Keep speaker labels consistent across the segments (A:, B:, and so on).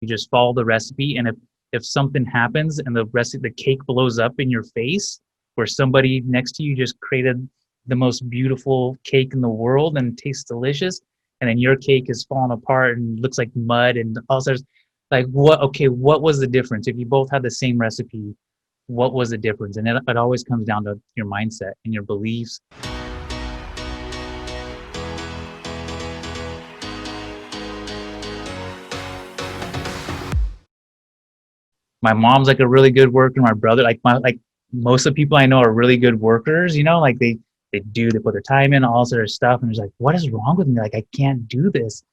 A: You just follow the recipe, and if something happens and the cake blows up in your face, where somebody next to you just created the most beautiful cake in the world and tastes delicious, and then your cake is falling apart and looks like mud and all sorts, like what? Okay, what was the difference? If you both had the same recipe, what was the difference? And it always comes down to your mindset and your beliefs. My mom's like a really good worker. My brother, like most of the people I know are really good workers, like they put their time in, all sort of stuff. And it's like, what is wrong with me? Like, I can't do this.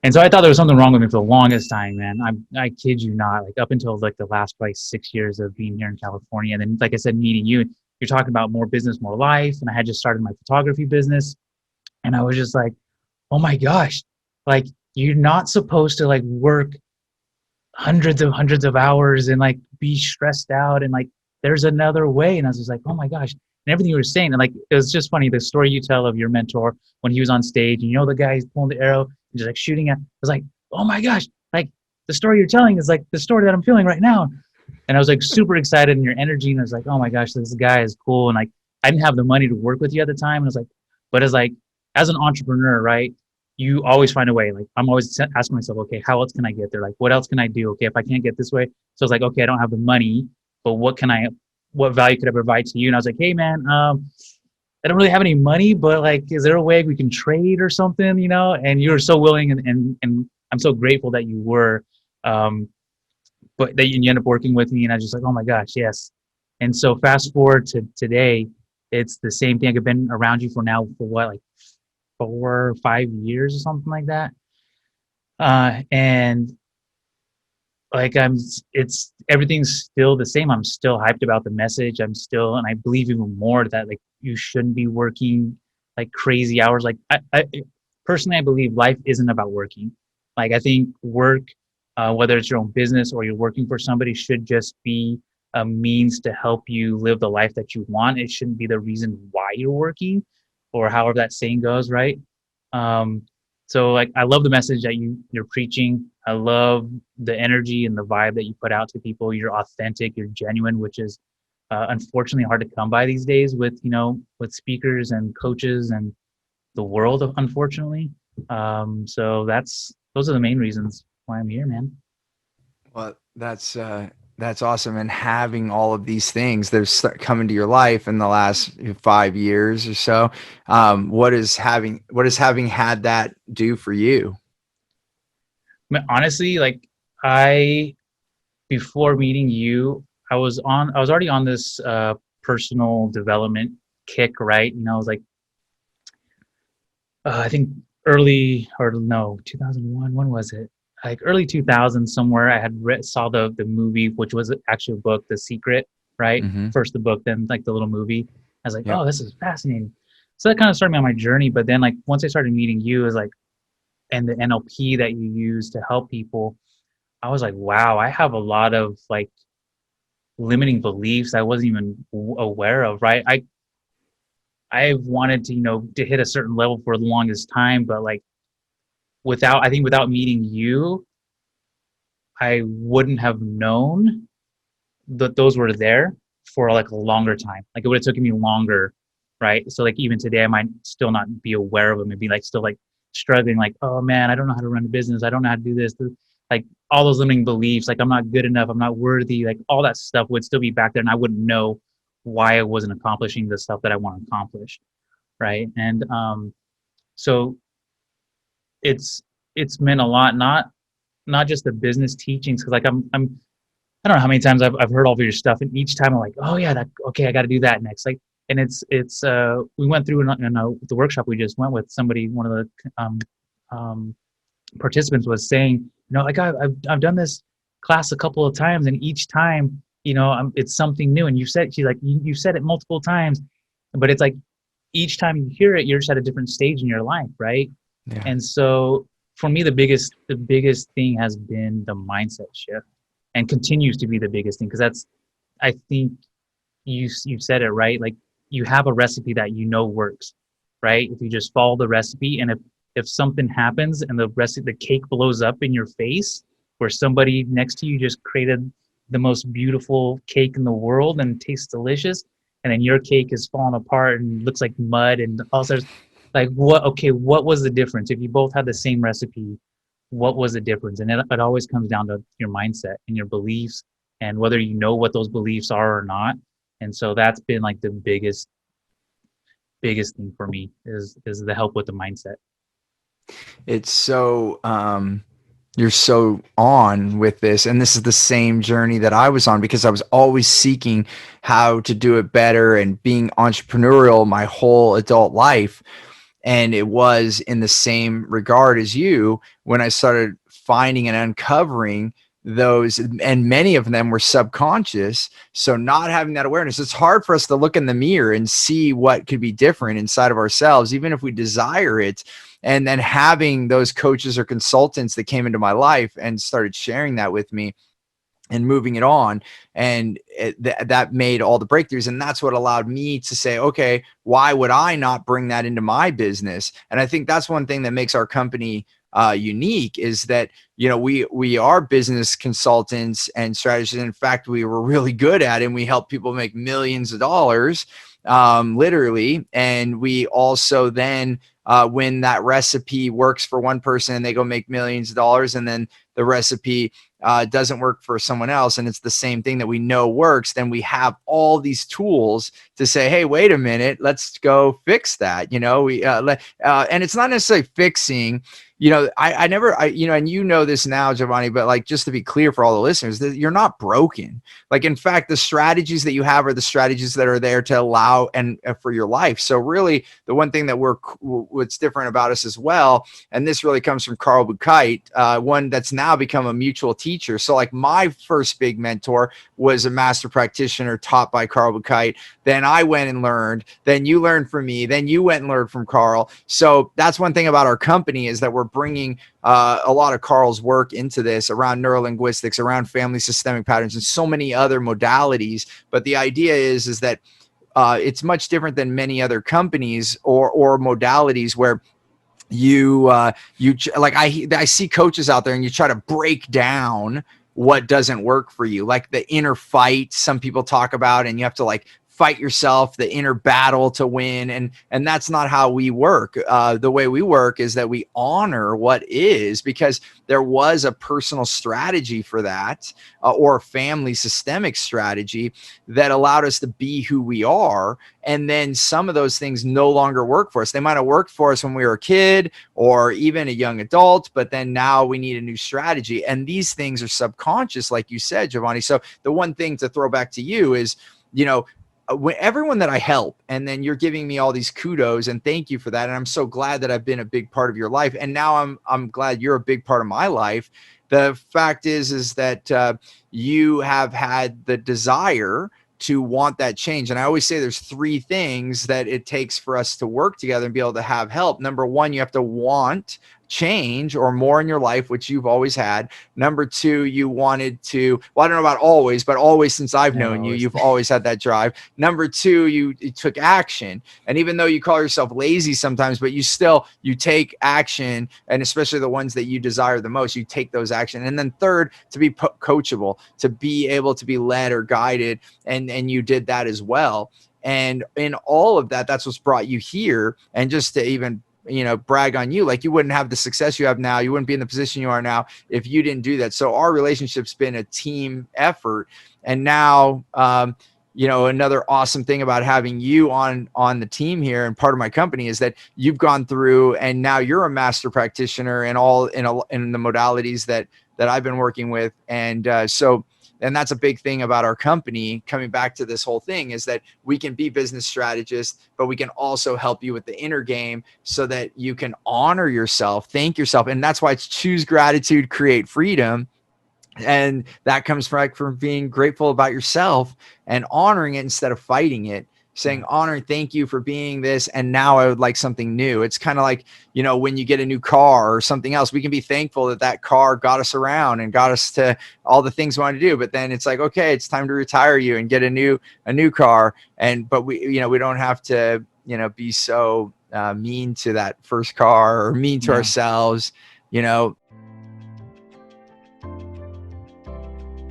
A: And so I thought there was something wrong with me for the longest time, man. I kid you not, like up until like the last probably 6 years of being here in California. And then, like I said, meeting you, you're talking about more business, more life. And I had just started my photography business. And I was just like, oh my gosh, like you're not supposed to like work hundreds of hours and like be stressed out, and like there's another way. And I was just like, oh my gosh. And everything you were saying, and like it was just funny, the story you tell of your mentor when he was on stage, and the guy pulling the arrow and just like shooting at, I was like, oh my gosh, like the story you're telling is like the story that I'm feeling right now. And I was like super excited in your energy, and I was like, oh my gosh, this guy is cool. And like I didn't have the money to work with you at the time, and I was like, but as like as an entrepreneur, right, you always find a way. Like I'm always asking myself, okay, how else can I get there? Like what else can I do? Okay, if I can't get this way, so it's like, okay, I don't have the money, but what value could I provide to you? And I was like, hey man, I don't really have any money, but like, is there a way we can trade or something? And you were so willing, and I'm so grateful that you were, but that you ended up working with me, and I was just like, oh my gosh, yes. And so fast forward to today, it's the same thing. I've been around you for what, like 4 or 5 years or something like that. And like it's everything's still the same. I'm still hyped about the message. And I believe even more that like you shouldn't be working like crazy hours. Like I personally, I believe life isn't about working. Like I think work, whether it's your own business or you're working for somebody, should just be a means to help you live the life that you want. It shouldn't be the reason why you're working, or however that saying goes, right? So like I love the message that you're preaching. I love the energy and the vibe that you put out to people. You're authentic, you're genuine, which is unfortunately hard to come by these days with with speakers and coaches and the world, unfortunately. So those are the main reasons why I'm here, man.
B: Well, that's awesome. And having all of these things that have come into your life in the last 5 years or so, what is having had that do for you?
A: Honestly, like I before meeting you, I was already on this personal development kick, right? I was like I think early, or no, 2001, when was it? Like early 2000s somewhere. I had saw the movie, which was actually a book, The Secret, right?
B: Mm-hmm.
A: First the book, then like the little movie. I was like,
B: Yep.
A: oh, this is fascinating. So that kind of started me on my journey. But then like once I started meeting you, it was like, and the NLP that you use to help people, I was like, wow, I have a lot of like limiting beliefs I wasn't even aware of, right? I wanted to, to hit a certain level for the longest time, but like without meeting you, I wouldn't have known that those were there for like a longer time. Like it would have taken me longer, right? So like even today, I might still not be aware of them and be like still like struggling, like, oh man, I don't know how to run a business. I don't know how to do this. Like all those limiting beliefs, like I'm not good enough, I'm not worthy, like all that stuff would still be back there, and I wouldn't know why I wasn't accomplishing the stuff that I want to accomplish, right? And so it's it's meant a lot, not just the business teachings, because like I don't know how many times I've heard all of your stuff, and each time I'm like, oh yeah, that okay, I got to do that next. Like, and it's we went through in the workshop we just went with somebody, one of the participants was saying, like I've done this class a couple of times, and each time, it's something new. And she's like, you said it multiple times, but it's like each time you hear it, you're just at a different stage in your life, right?
B: Yeah.
A: And so for me, the biggest thing has been the mindset shift, and continues to be the biggest thing, because I think you said it right. Like you have a recipe that works, right? If you just follow the recipe, and if something happens and the cake blows up in your face, where somebody next to you just created the most beautiful cake in the world and tastes delicious, and then your cake is falling apart and looks like mud and all sorts. Like what? Okay, what was the difference? If you both had the same recipe, what was the difference? And it always comes down to your mindset and your beliefs and whether you know what those beliefs are or not. And so that's been like the biggest thing for me is the help with the mindset.
B: It's so you're so on with this, and this is the same journey that I was on, because I was always seeking how to do it better and being entrepreneurial my whole adult life. And it was in the same regard as you when I started finding and uncovering those, and many of them were subconscious. So not having that awareness, it's hard for us to look in the mirror and see what could be different inside of ourselves, even if we desire it. And then having those coaches or consultants that came into my life and started sharing that with me and moving it on, and that made all the breakthroughs. And that's what allowed me to say, okay, why would I not bring that into my business? And I think that's one thing that makes our company unique, is that, you know, we are business consultants and strategists. In fact, we were really good at it, and we help people make millions of dollars, literally. And we also then, when that recipe works for one person and they go make millions of dollars, and then the recipe doesn't work for someone else, and it's the same thing that we know works, then we have all these tools to say, hey, wait a minute, let's go fix that. You know, and it's not necessarily fixing. You know, I never, you know, and you know this now, Jovanni, but like, just to be clear for all the listeners, that you're not broken. Like, in fact, the strategies that you have are the strategies that are there to allow and for your life. So really, the one thing that what's different about us as well, and this really comes from Carl Buchheit, one that's now become a mutual teacher. So like, my first big mentor was a master practitioner taught by Carl Buchheit. Then I went and learned, then you learned from me, then you went and learned from Carl. So that's one thing about our company, is that we're bringing a lot of Carl's work into this around neurolinguistics, around family systemic patterns, and so many other modalities. But the idea is that it's much different than many other companies or modalities, where like, I see coaches out there, and you try to break down what doesn't work for you, like the inner fight some people talk about, and you have to like fight yourself, the inner battle to win. And that's not how we work. The way we work is that we honor what is, because there was a personal strategy for that, or a family systemic strategy that allowed us to be who we are. And then some of those things no longer work for us. They might have worked for us when we were a kid or even a young adult, but then now we need a new strategy. And these things are subconscious, like you said, Jovanni. So the one thing to throw back to you is, you know, everyone that I help, and then you're giving me all these kudos, and thank you for that. And I'm so glad that I've been a big part of your life. And now I'm glad you're a big part of my life. The fact is that you have had the desire to want that change. And I always say there's three things that it takes for us to work together and be able to have help. Number one, you have to want change or more in your life, which you've always had. Number two, you wanted to, well, I don't know about always, but always since I've known you, you've always had that drive. Number two, you took action. And even though you call yourself lazy sometimes, but you take action, and especially the ones that you desire the most, you take those action. And then third, to be coachable, to be able to be led or guided. And you did that as well. And in all of that, that's what's brought you here. And just to even, you know, brag on you, like, you wouldn't have the success you have now, you wouldn't be in the position you are now if you didn't do that. So our relationship's been a team effort. And now, you know, another awesome thing about having you on the team here and part of my company is that you've gone through, and now you're a master practitioner in the modalities that I've been working with. And and that's a big thing about our company, coming back to this whole thing, is that we can be business strategists, but we can also help you with the inner game so that you can honor yourself, thank yourself. And that's why it's choose gratitude, create freedom. And that comes from being grateful about yourself and honoring it instead of fighting it, saying, honor, thank you for being this, and now I would like something new. It's kind of like, you know, when you get a new car or something else, we can be thankful that car got us around and got us to all the things we want to do. But then it's like, okay, it's time to retire you and get a new car. But we, you know, we don't have to, you know, be so mean to that first car or mean to ourselves, you know.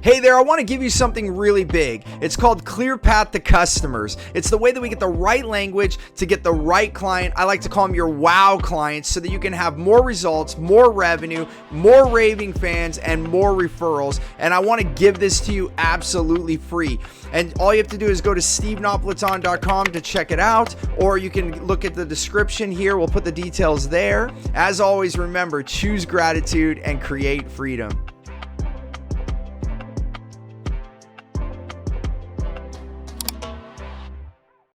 B: Hey there, I want to give you something really big. It's called Clear Path to Customers. It's the way that we get the right language to get the right client. I like to call them your wow clients, so that you can have more results, more revenue, more raving fans, and more referrals. And I want to give this to you absolutely free. And all you have to do is go to stevenapolitan.com to check it out, or you can look at the description here. We'll put the details there. As always, remember, choose gratitude and create freedom.